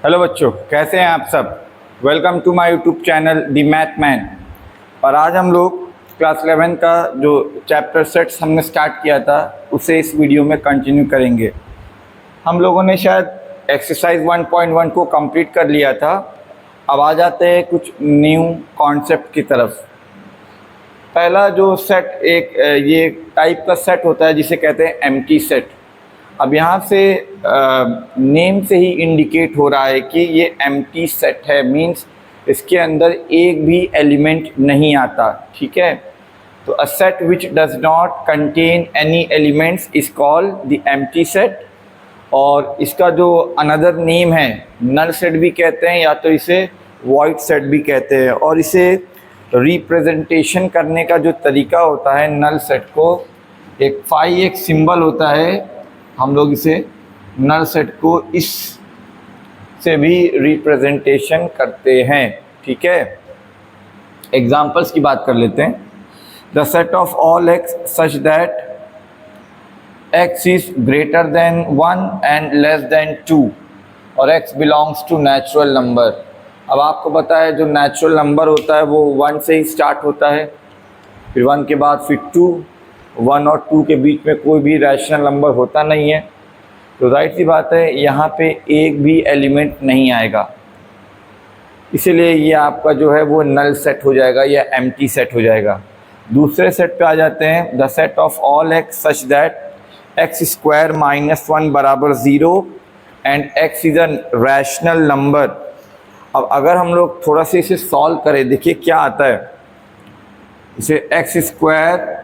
Hello बच्चों, कैसे हैं आप सब। Welcome to my YouTube channel the math man. और आज हम लोग क्लास 11 का जो चैप्टर सेट्स हमने स्टार्ट किया था उसे इस वीडियो में कंटिन्यू करेंगे। हम लोगों ने शायद एक्सरसाइज 1.1 को कंप्लीट कर लिया था। अब आ जाते हैं कुछ न्यू कॉन्सेप्ट की तरफ। पहला जो सेट ये टाइप का सेट होता है जिसे कहते हैं एम्प्टी सेट। अब यहाँ से नेम से ही इंडिकेट हो रहा है कि ये एम्प्टी सेट है, मींस इसके अंदर एक भी एलिमेंट नहीं आता। ठीक है, तो a set which does not contain any elements is called the empty set. और इसका जो अनदर नेम है नल सेट भी कहते हैं या तो इसे वॉइड सेट भी कहते हैं। और इसे रिप्रेजेंटेशन करने का जो तरीका होता है नल सेट को, एक फाई एक सिंबल होता है, हम लोग इसे नल सेट को इस से भी रिप्रेजेंटेशन करते हैं। ठीक है, एग्जांपल्स की बात कर लेते हैं। The set of all x such that x is greater than 1 and less than 2 और x belongs to natural number. अब आपको पता है जो नेचुरल नंबर होता है वो 1 से ही स्टार्ट होता है, फिर 1 के बाद फिर 2, 1 और 2 के बीच में कोई भी रैशनल नंबर होता नहीं है। तो जाहिर सी बात है यहाँ पे एक भी एलिमेंट नहीं आएगा, इसीलिए ये आपका जो है वो नल सेट हो जाएगा या एम्प्टी सेट हो जाएगा। दूसरे सेट पे आ जाते हैं। The set of all x such that x square minus 1 बराबर 0 and x is a rational number. अब अगर हम लोग थोड़ा सा इसे सॉल्व करें, देखिए क्या आता है। इसे x square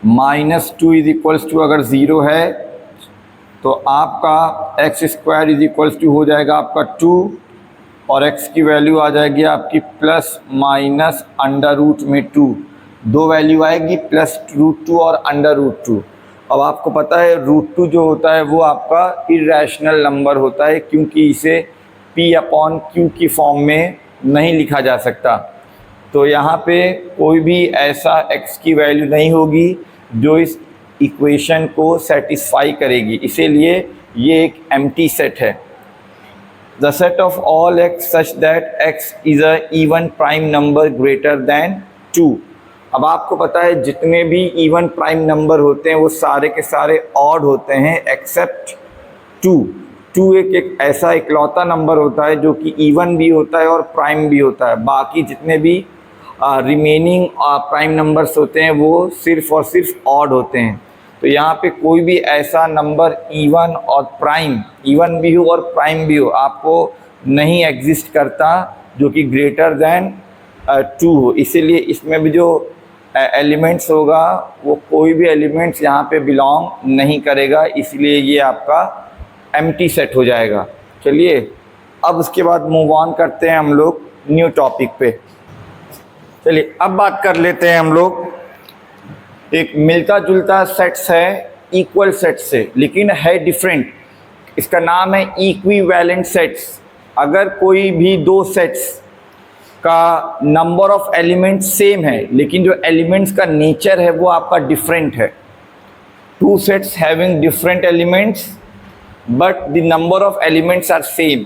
minus 2 is equals to अगर 0 है तो आपका x square is equals to हो जाएगा आपका 2 और एक्स की वैल्यू आ जाएगी आपकी प्लस माइनस अंडर रूट में 2। दो वैल्यू आएगी प्लस रूट 2 और अंडर रूट 2। अब आपको पता है रूट 2 जो होता है वो आपका इरेशनल नंबर होता है, क्योंकि इसे p अपॉन q की फॉर्म में नहीं लिखा जा सकता। तो यहाँ पे कोई भी ऐसा x की वैल्यू नहीं होगी जो इस इक्वेशन को सेटिस्फाई करेगी, इसीलिए ये एक एम्प्टी सेट है। The set of all x such that x is a even prime number greater than 2। अब आपको पता है जितने भी इवन प्राइम नंबर होते हैं वो सारे के सारे ऑड होते हैं एक्सेप्ट 2। 2 एक ऐसा इकलौता नंबर होता है जो कि इवन भी होता है और प्राइम भी होता है। बाकी जितने भी रिमेनिंग प्राइम नंबर्स होते हैं वो सिर्फ और सिर्फ ऑड होते हैं। तो यहाँ पे कोई भी ऐसा नंबर इवन और प्राइम, इवन भी हो और प्राइम भी हो, आपको नहीं एग्जिस्ट करता जो कि ग्रेटर देन 2 हो। इसीलिए इसमें भी जो एलिमेंट्स होगा वो कोई भी एलिमेंट्स यहाँ पे बिलोंग नहीं करेगा, इसलिए ये आपका एम्प्टी सेट हो जाएगा। चलिए अब उसके बाद मूव ऑन करते हैं हम लोग न्यू टॉपिक पे। चलिए अब बात कर लेते हैं हम लोग, एक मिलता जुलता सेट्स है इक्वल सेट से, लेकिन है डिफरेंट। इसका नाम है इक्विवेलेंट सेट्स। अगर कोई भी दो सेट्स का नंबर ऑफ एलिमेंट्स सेम है लेकिन जो एलिमेंट्स का नेचर है वो आपका डिफरेंट है, two sets having different elements but the number of elements are same.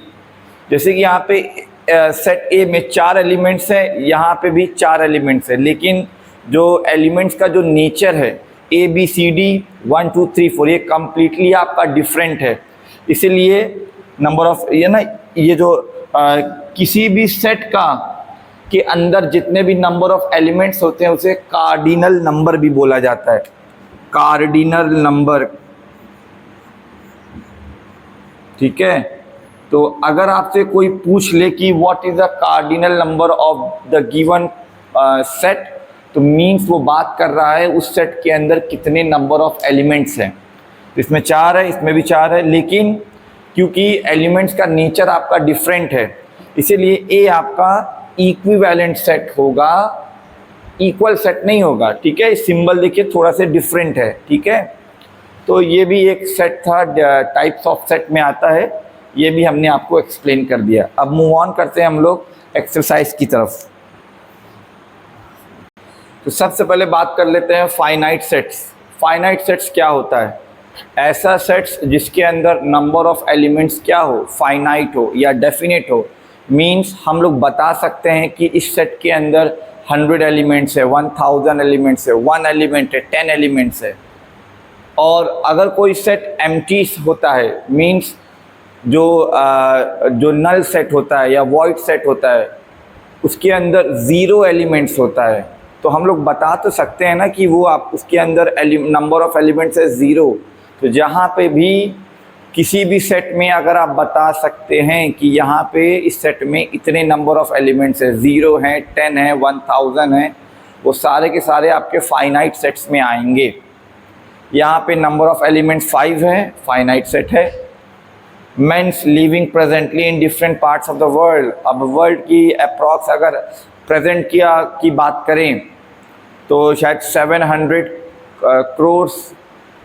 जैसे कि यहाँ पे सेट ए में 4 एलिमेंट्स हैं, यहाँ पे भी 4 एलिमेंट्स हैं, लेकिन जो एलिमेंट्स का जो नेचर है ए बी सी डी 1 2 3 4 ये कम्प्लीटली आपका डिफरेंट है। इसीलिए नंबर ऑफ ये जो किसी भी सेट का के अंदर जितने भी नंबर ऑफ एलिमेंट्स होते हैं उसे कार्डिनल नंबर भी बोला जाता है। कार्डिनल नंबर, ठीक है। तो अगर आपसे कोई पूछ ले कि what is the cardinal number of the given set, तो मीन्स वो बात कर रहा है उस सेट के अंदर कितने नंबर ऑफ एलिमेंट्स हैं। तो इसमें 4 है, इसमें भी 4 है, लेकिन क्योंकि एलिमेंट्स का नेचर आपका डिफरेंट है इसीलिए ए आपका इक्विवेलेंट सेट होगा, इक्वल सेट नहीं होगा। ठीक है, सिंबल देखिए थोड़ा सा डिफरेंट है। ठीक है, तो ये भी एक सेट था, टाइप्स ऑफ सेट में आता है, ये भी हमने आपको एक्सप्लेन कर दिया। अब मूव ऑन करते हैं हम लोग एक्सरसाइज की तरफ। तो सबसे पहले बात कर लेते हैं फाइनाइट सेट्स। फाइनाइट सेट्स क्या होता है? ऐसा सेट्स जिसके अंदर नंबर ऑफ एलिमेंट्स क्या हो, फाइनाइट हो या डेफिनेट हो, मींस हम लोग बता सकते हैं कि इस सेट के अंदर 100 एलिमेंट्स है, 1000 एलिमेंट्स है, 1 एलिमेंट है, 10 एलिमेंट्स है। और अगर कोई सेट एम्प्टी होता है, मींस जो नल सेट होता है या वॉइड सेट होता है, उसके अंदर 0 एलिमेंट्स होता है, तो हम लोग बता तो सकते हैं ना कि वो आप उसके अंदर नंबर ऑफ एलिमेंट्स है 0। तो जहाँ पे भी किसी भी सेट में अगर आप बता सकते हैं कि यहाँ पे इस सेट में इतने नंबर ऑफ एलिमेंट्स है, 0 हैं, 10 है, 1000 है, वो सारे के सारे आपके फाइनाइट सेट्स में आएंगे। यहाँ पे नंबर ऑफ एलिमेंट्स 5 है, फाइनाइट सेट है। Mens living presently in different parts of the world, अब वर्ल्ड की अप्रॉक्स अगर प्रेजेंट की बात करें तो शायद 700 करोड़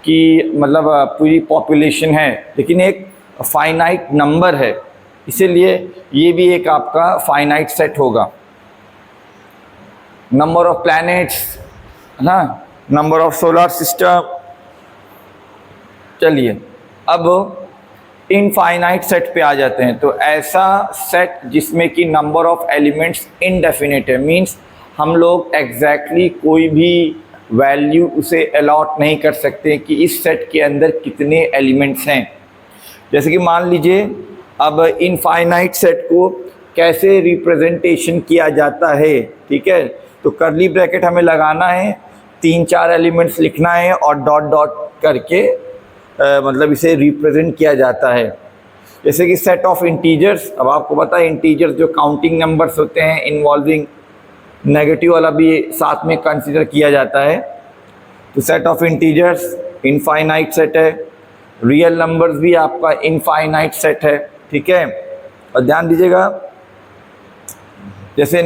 की मतलब पूरी पॉपुलेशन है, लेकिन एक फाइनाइट नंबर है, इसीलिए ये भी एक आपका फाइनाइट सेट होगा। नंबर ऑफ प्लैनेट्स है ना, नंबर ऑफ सोलर सिस्टम। चलिए अब इनफाइनाइट सेट पे आ जाते हैं। तो ऐसा सेट जिसमें कि नंबर ऑफ एलिमेंट्स इनडेफिनेट है, मींस हम लोग एग्जैक्टली कोई भी वैल्यू उसे अलॉट नहीं कर सकते कि इस सेट के अंदर कितने एलिमेंट्स हैं। जैसे कि मान लीजिए अब इनफाइनाइट सेट को कैसे रिप्रेजेंटेशन किया जाता है, ठीक है, तो कर्ली ब्रैकेट हमें लगाना है, 3-4 एलिमेंट्स लिखना है और डॉट डॉट करके मतलब इसे रिप्रेजेंट किया जाता है। जैसे कि सेट ऑफ इंटीजर्स, अब आपको पता है इंटीजर्स जो काउंटिंग नंबर्स होते हैं, इन्वॉल्विंग नेगेटिव वाला भी साथ में कंसीडर किया जाता है। तो set of integers infinite set है। रियल नंबर्स भी आपका इनफाइनाइट सेट है, ठीक है। और ध्यान दीजिएगा जैसे ये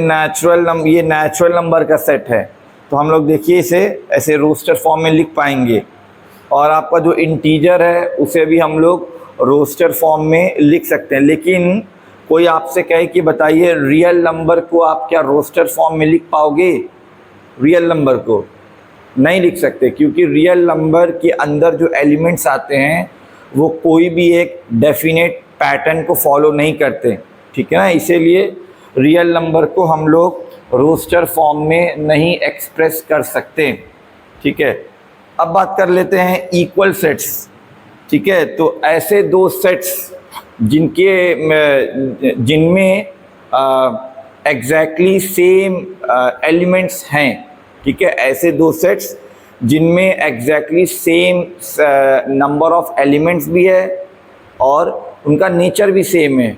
नेचुरल नंबर का सेट है, तो हम लोग देखिए इसे ऐसे रोस्टर फॉर्म में लिख पाएंगे, और आपका जो इंटीजर है उसे भी हम लोग रोस्टर फॉर्म में लिख सकते हैं। लेकिन कोई आपसे कहे कि बताइए रियल नंबर को आप क्या रोस्टर फॉर्म में लिख पाओगे? रियल नंबर को नहीं लिख सकते, क्योंकि रियल नंबर के अंदर जो एलिमेंट्स आते हैं वो कोई भी एक डेफिनेट पैटर्न को फॉलो नहीं करते, ठीक है ना। इसीलिए रियल नंबर को हम लोग रोस्टर फॉर्म में नहीं एक्सप्रेस कर सकते, ठीक है। अब बात कर लेते हैं इक्वल सेट्स, ठीक है। तो ऐसे दो सेट्स जिनमें एग्जैक्टली सेम एलिमेंट्स हैं, ठीक है, ऐसे दो सेट्स जिनमें exactly same number of elements भी है और उनका नेचर भी सेम है।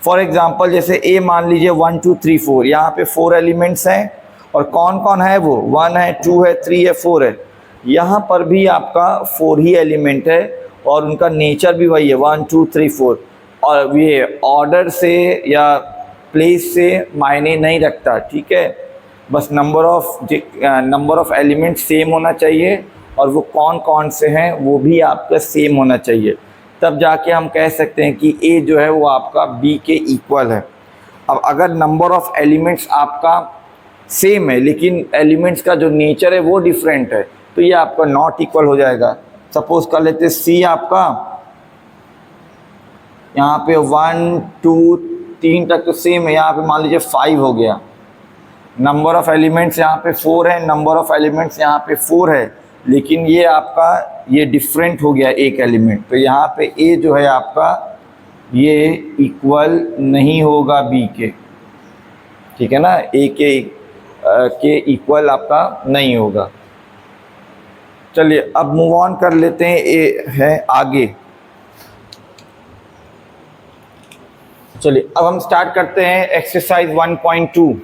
फॉर एग्जांपल जैसे ए मान लीजिए 1 2 3 4, यहाँ पे 4 एलिमेंट्स हैं और कौन कौन है वो 1 है, 2 है, 3 है, 4 है। यहाँ पर भी आपका 4 ही एलिमेंट है और उनका नेचर भी वही है 1 2 3 4, और ये ऑर्डर से या प्लेस से मायने नहीं रखता, ठीक है। बस नंबर ऑफ एलिमेंट सेम होना चाहिए और वो कौन कौन से हैं वो भी आपका सेम होना चाहिए, तब जाके हम कह सकते हैं कि ए जो है वो आपका बी के इक्वल है। अब अगर नंबर ऑफ एलिमेंट्स आपका सेम है लेकिन एलिमेंट्स का जो नेचर है वो डिफरेंट है, तो ये आपका नॉट इक्वल हो जाएगा। सपोज कर लेते हैं सी आपका यहाँ पे 1 2 3 तक तो सेम है, यहाँ पे मान लीजिए 5 हो गया। नंबर ऑफ एलिमेंट्स यहाँ पे 4 है, नंबर ऑफ एलिमेंट्स यहाँ पे 4 है, लेकिन ये आपका ये डिफरेंट हो गया एक एलिमेंट, तो यहाँ पे ए जो है आपका ये इक्वल नहीं होगा बी के, ठीक है ना। ए के इक्वल आपका नहीं होगा। चलिए अब मूव ऑन कर लेते हैं, ए है आगे। चलिए अब हम स्टार्ट करते हैं एक्सरसाइज 1.2।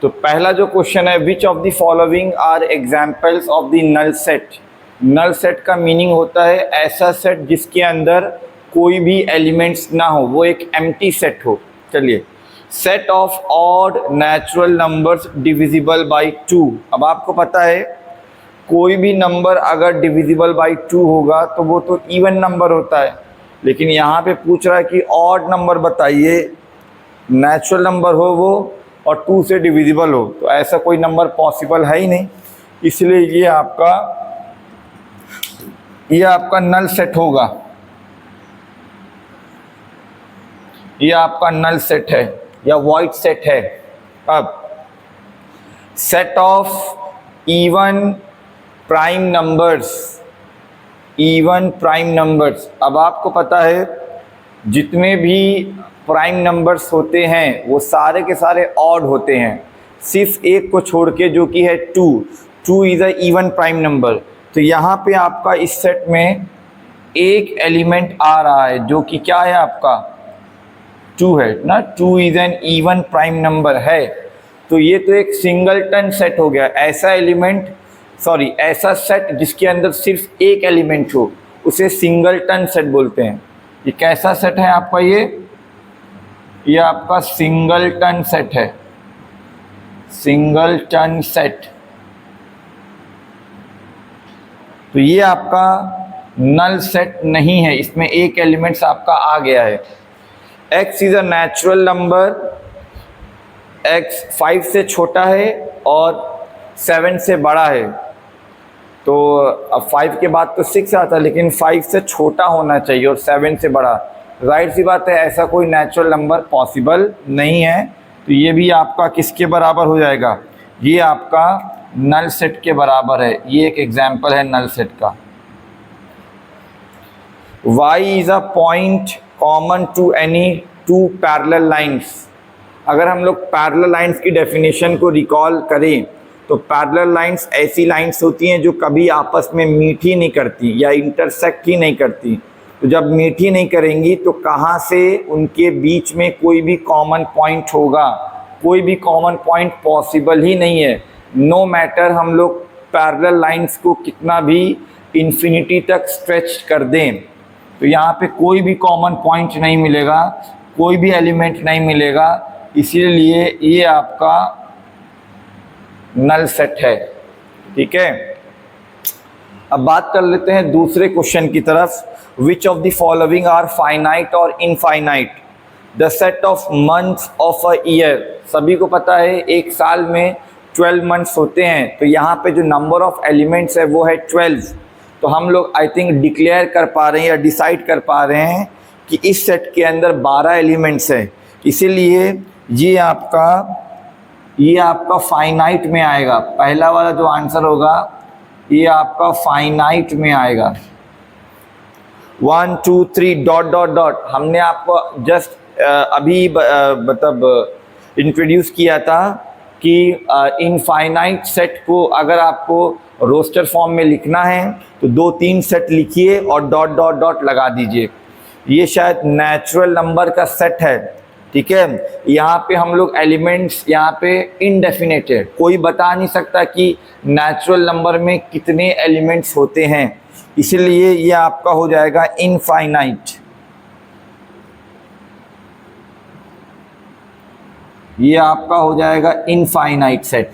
तो पहला जो क्वेश्चन है, which of the following are examples of the null set. Null set का मीनिंग होता है ऐसा सेट जिसके अंदर कोई भी एलिमेंट्स ना हो, वो एक एम्प्टी सेट हो। चलिए, set of odd natural numbers divisible by 2। अब आपको पता है कोई भी नंबर अगर डिविजिबल बाई 2 होगा तो वो तो इवन नंबर होता है, लेकिन यहाँ पे पूछ रहा है कि ऑड नंबर बताइए, नेचुरल नंबर हो वो और 2 से डिविजिबल हो, तो ऐसा कोई नंबर पॉसिबल है ही नहीं। इसलिए ये आपका ये आपका नल सेट होगा, ये आपका नल सेट है या वॉइड सेट है। अब set of even prime numbers, even prime numbers. अब आपको पता है जितने भी प्राइम नंबर्स होते हैं वो सारे के सारे ऑड होते हैं, सिर्फ एक को छोड़ के जो कि है 2। 2 is a even prime number. तो यहाँ पे आपका इस सेट में एक एलिमेंट आ रहा है जो कि क्या है आपका 2 है ना। 2 is an even prime number है। तो ये तो एक सिंगलटन सेट हो गया। ऐसा एलिमेंट, सॉरी, ऐसा सेट जिसके अंदर सिर्फ एक एलिमेंट हो उसे सिंगलटन सेट बोलते हैं। ये कैसा सेट है आपका? ये आपका सिंगलटन सेट है, सिंगलटन सेट। तो ये आपका नल सेट नहीं है, इसमें एक एलिमेंट्स आपका आ गया है। x is a natural number, x 5 से छोटा है और 7 से बड़ा है। तो अब 5 के बाद तो 6 आता है, लेकिन 5 से छोटा होना चाहिए और 7 से बड़ा। राइट सी बात है, ऐसा कोई नेचुरल नंबर पॉसिबल नहीं है। तो ये भी आपका किसके बराबर हो जाएगा? ये आपका नल सेट के बराबर है। ये एक एग्जाम्पल है नल सेट का। y is a point common to any two parallel lines. अगर हम लोग पैरेलल लाइंस की डेफिनेशन को रिकॉल करें तो पैरेलल लाइंस ऐसी लाइंस होती हैं जो कभी आपस में मीट ही नहीं करती या इंटरसेक्ट ही नहीं करती। तो जब मीट ही नहीं करेंगी तो कहाँ से उनके बीच में कोई भी कॉमन पॉइंट होगा? कोई भी कॉमन पॉइंट पॉसिबल ही नहीं है। नो मैटर हम लोग पैरेलल लाइंस को कितना भी इन्फिनिटी तक स्ट्रेच कर दें, तो यहाँ पे कोई भी कॉमन पॉइंट नहीं मिलेगा, कोई भी एलिमेंट नहीं मिलेगा। इसीलिए ये आपका नल सेट है। ठीक है, अब बात कर लेते हैं दूसरे क्वेश्चन की तरफ। Which of the following are finite और infinite? The set of months of a year. सभी को पता है एक साल में 12 मंथ्स होते हैं, तो यहाँ पे जो नंबर ऑफ एलिमेंट्स है वो है 12। तो हम लोग आई थिंक डिक्लेयर कर पा रहे हैं या डिसाइड कर पा रहे हैं कि इस सेट के अंदर 12 एलिमेंट्स हैं। इसीलिए ये आपका फाइनाइट में आएगा। पहला वाला जो आंसर होगा ये आपका फाइनाइट में आएगा। 1 2 3 डॉट डॉट डॉट। हमने आपको जस्ट अभी मतलब इंट्रोड्यूस किया था कि इनफाइनाइट सेट को अगर आपको रोस्टर फॉर्म में लिखना है तो 2-3 सेट लिखिए और डॉट डॉट डॉट लगा दीजिए। ये शायद नेचुरल नंबर का सेट है। ठीक है, यहाँ पे हम लोग एलिमेंट्स यहाँ पे इनडेफिनेट है, कोई बता नहीं सकता कि नेचुरल नंबर में कितने एलिमेंट्स होते हैं, इसलिए ये आपका हो जाएगा इनफाइनाइट। ये आपका हो जाएगा इनफाइनाइट सेट।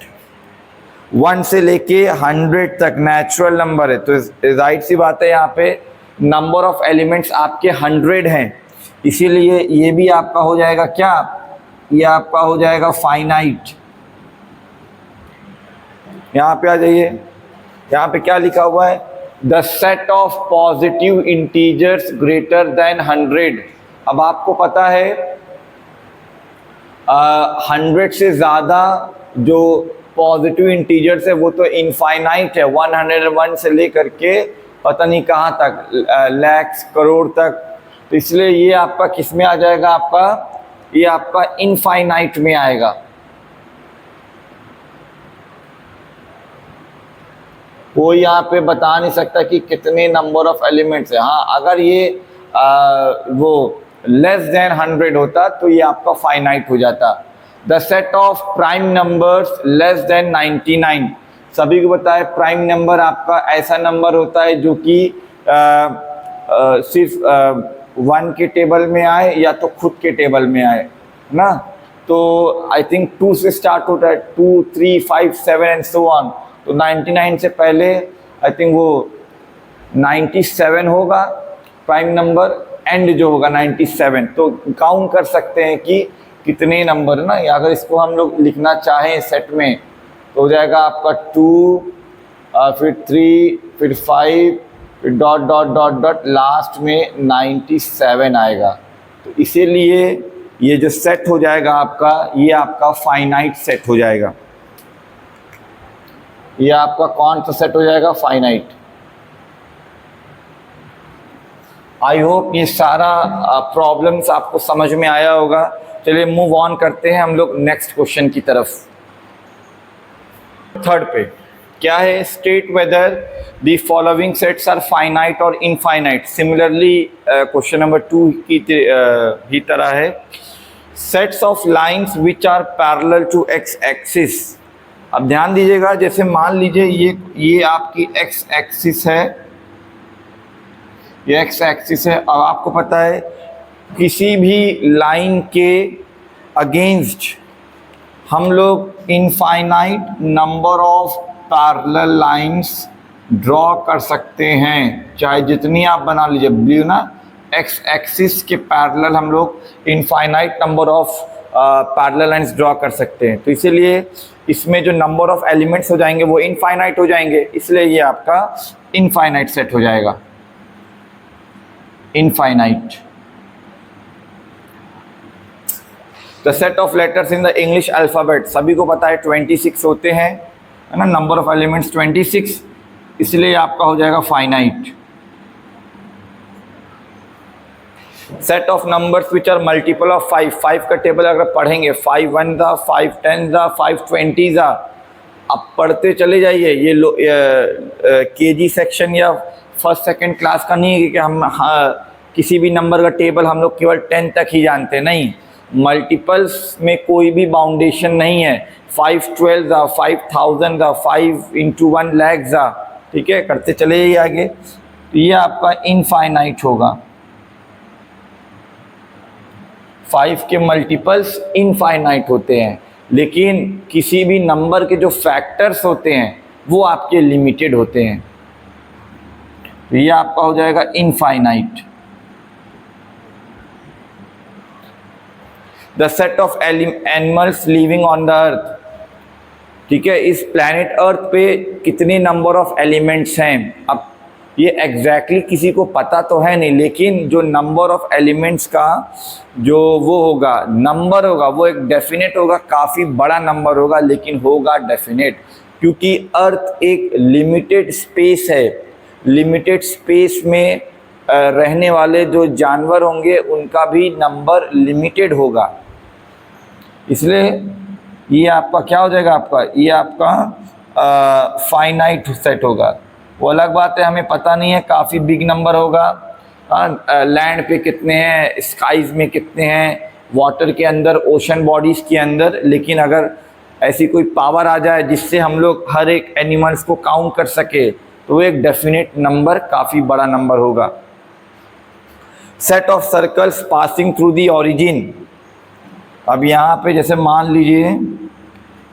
1 से लेके 100 तक नेचुरल नंबर है, तो जाहिर सी बात है यहाँ पे नंबर ऑफ एलिमेंट्स आपके 100 हैं, इसीलिए ये भी आपका हो जाएगा क्या? ये आपका हो जाएगा फाइनाइट। यहाँ पे आ जाइए, यहाँ पे क्या लिखा हुआ है? The set of positive integers greater than 100। अब आपको पता है 100 से ज़्यादा जो पॉजिटिव इंटीजर्स है वो तो इनफाइनाइट है। 101 से लेकर के पता नहीं कहाँ तक, लैक्स, करोड़ तक। तो इसलिए ये आपका किस में आ जाएगा? ये आपका इनफाइनाइट में आएगा। कोई यहाँ पे बता नहीं सकता कि कितने नंबर ऑफ एलिमेंट्स है। हाँ, अगर ये वो लेस देन 100 होता तो ये आपका फाइनाइट हो जाता। The set of prime numbers less than 99। सभी को पता है प्राइम नंबर आपका ऐसा नंबर होता है जो कि सिर्फ 1 के टेबल में आए या तो खुद के टेबल में आए ना। तो आई थिंक 2 से स्टार्ट होता है, 2 3 5 7 एंड सो ऑन। तो 99 से पहले आई थिंक वो 97 होगा प्राइम नंबर, एंड जो होगा 97। तो काउंट कर सकते हैं कि कितने नंबर ना। या अगर इसको हम लोग लिखना चाहें सेट में तो हो जाएगा आपका 2, फिर 3, फिर 5, फिर dot dot dot dot last में 97 आएगा। तो इसीलिए ये जो सेट हो जाएगा आपका, ये आपका फाइनाइट सेट हो जाएगा। ये आपका कौन सा सेट हो जाएगा? फाइनाइट। आई होप ये सारा प्रॉब्लम्स आपको समझ में आया होगा। चलिए मूव ऑन करते हैं हम लोग नेक्स्ट क्वेश्चन की तरफ। थर्ड पे क्या है? State whether the following sets are finite और इनफाइनाइट। सिमिलरली क्वेश्चन नंबर 2 की ही तरह है। Sets of lines which are parallel to x axis. अब ध्यान दीजिएगा, जैसे मान लीजिए ये आपकी एक्स एक्सिस है, ये एक्स एक्सिस है। अब आपको पता है किसी भी लाइन के अगेंस्ट हम लोग infinite number of parallel lines draw कर सकते हैं, चाहे जितनी आप बना लीजिए। ब्लू ना, एक्स एक्सिस के पैरेलल हम लोग infinite number of parallel lines draw कर सकते हैं। तो इसीलिए इसमें जो नंबर ऑफ एलिमेंट्स हो जाएंगे वो इनफाइनाइट हो जाएंगे, इसलिए ये आपका इनफाइनाइट सेट हो जाएगा। Infinite. The set of letters in the English alphabet, सभी को पता है 26 होते हैं, है ना, नंबर ऑफ एलिमेंट्स 26, इसलिए आपका हो जाएगा finite. Set of numbers which are multiple of 5 का टेबल अगर पढ़ेंगे, 5 1 ज़ा, 5 10 ज़ा, 5 20 ज़ा, अब पढ़ते चले जाइए। ये केजी सेक्शन या फर्स्ट सेकंड क्लास का नहीं है कि हम किसी भी नंबर का टेबल हम लोग केवल 10 तक ही जानते, नहीं। मल्टीपल्स में कोई भी बाउंडेशन नहीं है। 5 12 ज़ा, 5000 ज़ा, 5 × 1 लाख ज़ा, ठीक है, करते चले जाइए आगे। तो ये आपका इनफाइनाइट होगा। 5 के मल्टीपल्स इनफाइनाइट होते हैं, लेकिन किसी भी नंबर के जो फैक्टर्स होते हैं वो आपके लिमिटेड होते हैं। तो ये आपका हो जाएगा infinite. The set of animals living on the earth, ठीक है, इस प्लैनेट अर्थ पे कितने नंबर ऑफ एलिमेंट्स हैं। अब ये एग्जैक्टली किसी को पता तो है नहीं, लेकिन जो नंबर ऑफ एलिमेंट्स का जो वो होगा, नंबर होगा, वो एक डेफिनेट होगा, काफ़ी बड़ा नंबर होगा, लेकिन होगा डेफिनेट, क्योंकि अर्थ एक लिमिटेड स्पेस है। लिमिटेड स्पेस में रहने वाले जो जानवर होंगे उनका भी नंबर लिमिटेड होगा, इसलिए ये आपका क्या हो जाएगा? आपका ये आपका फाइनाइट सेट होगा। वो अलग बात है, हमें पता नहीं है, काफ़ी बिग नंबर होगा। लैंड पे कितने हैं, स्काइज में कितने हैं, वाटर के अंदर, ओशन बॉडीज़ के अंदर, लेकिन अगर ऐसी कोई पावर आ जाए जिससे हम लोग हर एक एनिमल्स को काउंट कर सके, तो वो एक डेफिनेट नंबर, काफ़ी बड़ा नंबर होगा। Set of circles passing through the origin. अब यहाँ पे जैसे मान लीजिए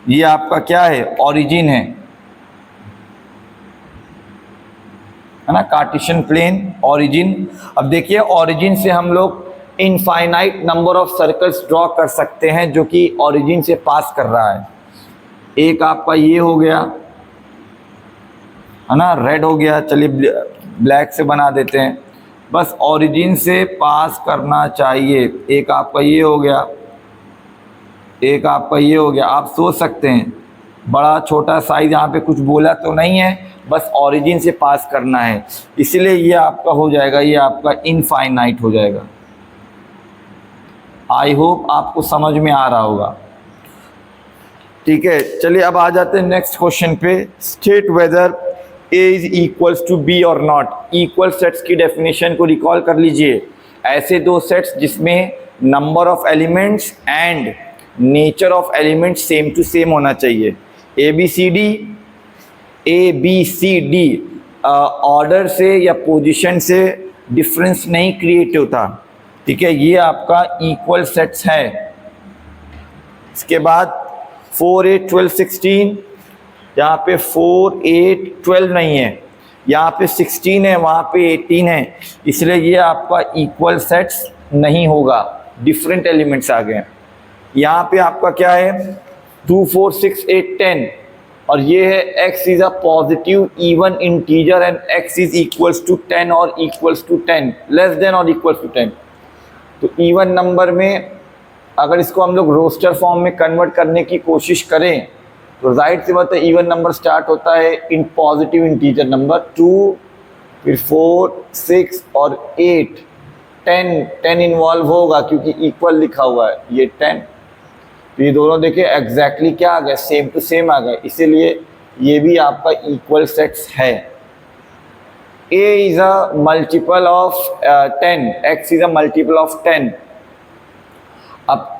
ये आपका क्या है? ऑरिजिन है ना, कार्टेशियन प्लेन, ऑरिजिन। अब देखिए ऑरिजिन से हम लोग infinite number of circles draw कर सकते हैं जो कि ऑरिजिन से पास कर रहा है। एक आपका ये हो गया, है ना, रेड हो गया, चलिए ब्लैक से बना देते हैं, बस ऑरिजिन से पास करना चाहिए। एक आपका ये हो गया, एक आपका ये हो गया। आप सोच सकते हैं बड़ा छोटा साइज, यहाँ पे कुछ बोला तो नहीं है, बस ऑरिजिन से पास करना है, इसलिए ये आपका हो जाएगा, ये आपका इनफाइनाइट हो जाएगा। आई होप आपको समझ में आ रहा होगा, ठीक है। चलिए अब आ जाते हैं नेक्स्ट क्वेश्चन पे। State whether A is equals to B और नॉट। इक्वल सेट्स की डेफिनेशन को रिकॉल कर लीजिए। ऐसे दो सेट्स जिसमें number of elements and nature of elements same to same होना चाहिए। A B C D order से या पोजीशन से डिफरेंस नहीं क्रिएट होता, ठीक है, ये आपका इक्वल सेट्स है। इसके बाद 4 8 12 16, यहाँ पे 4 8 12 नहीं है, यहाँ पे 16 है, वहाँ पे 18 है, इसलिए ये आपका इक्वल सेट्स नहीं होगा, डिफरेंट एलिमेंट्स आ गए। यहाँ पे आपका क्या है? 2 4 6 8 10, और ये है x is a positive even integer and x is equals to 10 और इक्वल्स टू 10, लेस देन और इक्वल्स टू 10। तो इवन नंबर में अगर इसको हम लोग रोस्टर फॉर्म में कन्वर्ट करने की कोशिश करें तो राइट से बात है इवन नंबर स्टार्ट होता है इन पॉजिटिव इंटीजर नंबर 2, फिर 4, 6 और 8, 10 इन्वॉल्व होगा क्योंकि इक्वल लिखा हुआ है, ये 10। तो ये दोनों देखिए एग्जैक्टली क्या आ गए, सेम टू सेम आ गए, इसीलिए ये भी आपका इक्वल सेट्स है। a is a multiple of 10, x is a multiple of 10। अब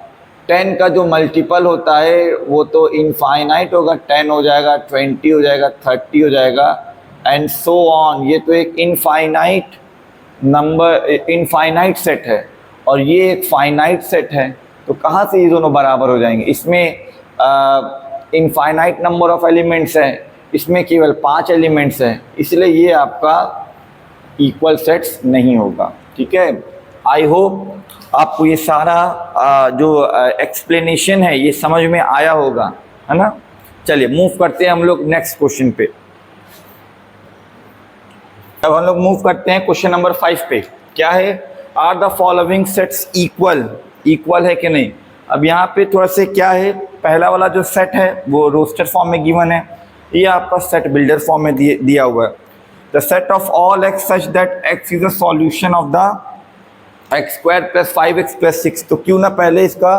10 का जो मल्टीपल होता है वो तो इनफाइनाइट होगा, 10 हो जाएगा, 20 हो जाएगा, 30 हो जाएगा एंड सो ऑन। ये तो एक इनफाइनाइट नंबर, इनफाइनाइट सेट है और ये एक फाइनाइट सेट है। तो कहाँ से ये दोनों बराबर हो जाएंगे? इसमें इनफाइनाइट नंबर ऑफ एलिमेंट्स हैं, इसमें केवल 5 एलिमेंट्स हैं, इसलिए ये आपका इक्वल सेट्स नहीं होगा। ठीक है, आई होप आपको ये सारा जो एक्सप्लेनेशन है ये समझ में आया होगा, है ना। चलिए मूव करते हैं हम लोग नेक्स्ट क्वेश्चन पे। अब हम लोग मूव करते हैं क्वेश्चन नंबर 5 पे। क्या है? Are the following sets equal, equal है कि नहीं। अब यहाँ पे थोड़ा से क्या है, पहला वाला जो सेट है वो रोस्टर फॉर्म में गिवन है, ये आपका सेट बिल्डर फॉर्म में दिया हुआ है। The set of all x such that x is a solution of the x square plus 5x plus 6। तो क्यों ना पहले इसका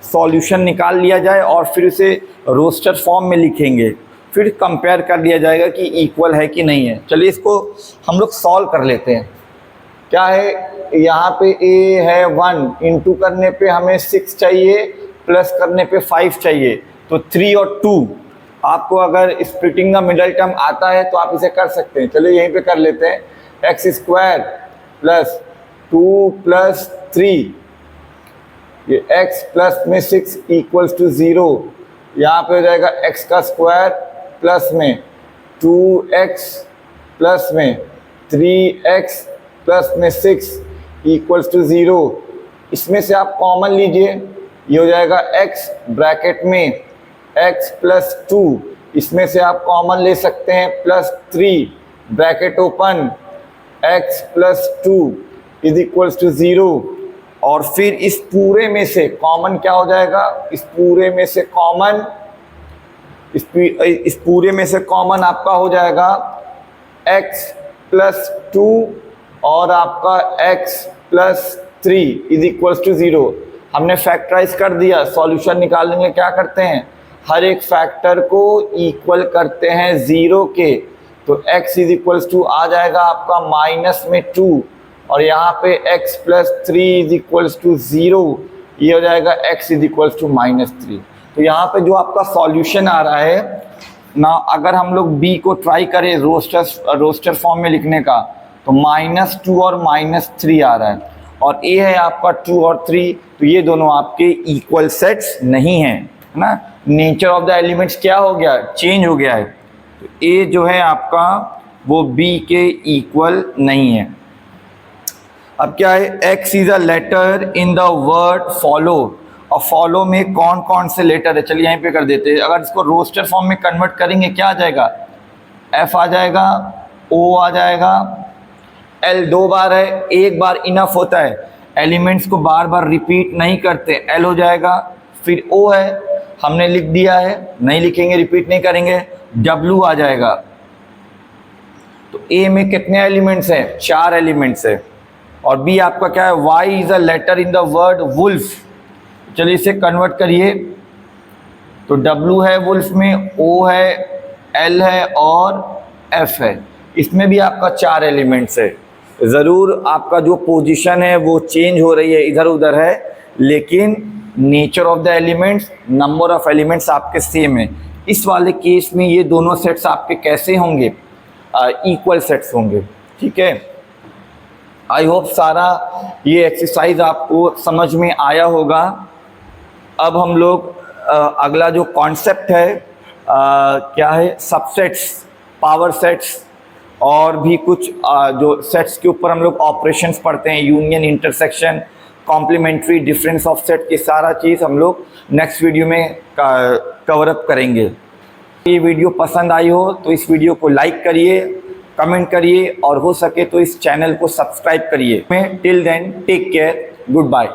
सॉल्यूशन निकाल लिया जाए और फिर इसे रोस्टर फॉर्म में लिखेंगे, फिर कंपेयर कर लिया जाएगा कि इक्वल है कि नहीं है। चलिए इसको हम लोग सॉल्व कर लेते हैं। क्या है, यहाँ पे a है 1, इंटू करने पे हमें 6 चाहिए, प्लस करने पे 5 चाहिए, तो 3 और 2। आपको अगर स्प्लिटिंग द मिडल टर्म आता है तो आप इसे कर सकते हैं। चलिए यहीं पे कर लेते हैं। एक्स स्क्वायर प्लस 2 प्लस 3, ये x प्लस में 6 इक्वल्स टू 0। यहाँ पे हो जाएगा x का स्क्वायर प्लस में 2x प्लस में 3x प्लस में 6 इक्वल्स टू 0। इसमें से आप कॉमन लीजिए, ये हो जाएगा x ब्रैकेट में x प्लस 2, इसमें से आप कॉमन ले सकते हैं plus 3 bracket open x plus 2 is equals to 0। और फिर इस पूरे में से कॉमन क्या हो जाएगा, इस पूरे में से कॉमन, इस पूरे में से कॉमन आपका हो जाएगा x प्लस 2 और आपका x plus 3 is equals to 0। हमने फैक्टराइज कर दिया, सॉल्यूशन निकालने के लिए क्या करते हैं, हर एक फैक्टर को इक्वल करते हैं 0 के। तो x इज इक्वल्स टू आ जाएगा आपका माइनस में 2 और यहाँ पे x plus 3 is equals to 0, ये हो जाएगा x इज इक्वल्स टू -3। तो यहाँ पे जो आपका सॉल्यूशन आ रहा है ना, अगर हम लोग b को ट्राई करें रोस्टर फॉर्म में लिखने का तो -2 और -3 आ रहा है और a है आपका 2 और 3, तो ये दोनों आपके इक्वल सेट्स नहीं हैं, है ना। नेचर ऑफ द एलिमेंट्स क्या हो गया, चेंज हो गया है। तो a जो है आपका वो b के इक्वल नहीं है। अब क्या है, x is a letter in the word follow. और फॉलो में कौन कौन से लेटर है, चलिए यहीं पे कर देते हैं। अगर इसको रोस्टर फॉर्म में कन्वर्ट करेंगे क्या आ जाएगा, f आ जाएगा, o आ जाएगा, l 2 बार है, एक बार इनफ होता है, एलिमेंट्स को बार बार रिपीट नहीं करते, l हो जाएगा, फिर o है, हमने लिख दिया है, नहीं लिखेंगे, रिपीट नहीं करेंगे, w आ जाएगा। तो a में कितने एलिमेंट्स हैं, 4 एलिमेंट्स है। और बी आपका क्या है, y is a letter in the word wolf. चलिए इसे कन्वर्ट करिए, तो w है वुल्फ में, o है, l है और f है। इसमें भी आपका 4 एलिमेंट्स है। ज़रूर आपका जो पोजीशन है वो चेंज हो रही है, इधर उधर है, लेकिन nature of the elements, number of elements आपके सेम है। इस वाले केस में ये दोनों सेट्स आपके कैसे होंगे, इक्वल सेट्स होंगे। ठीक है, आई होप सारा ये एक्सरसाइज आपको समझ में आया होगा। अब हम लोग अगला जो कॉन्सेप्ट है क्या है, सबसेट्स, पावर सेट्स और भी कुछ जो सेट्स के ऊपर हम लोग ऑपरेशंस पढ़ते हैं, union, intersection, complementary, difference of set, की सारा चीज़ हम लोग नेक्स्ट वीडियो में कवर अप करेंगे। ये वीडियो पसंद आई हो तो इस वीडियो को लाइक करिए, कमेंट करिए और हो सके तो इस चैनल को सब्सक्राइब करिए। Till then take care, good bye.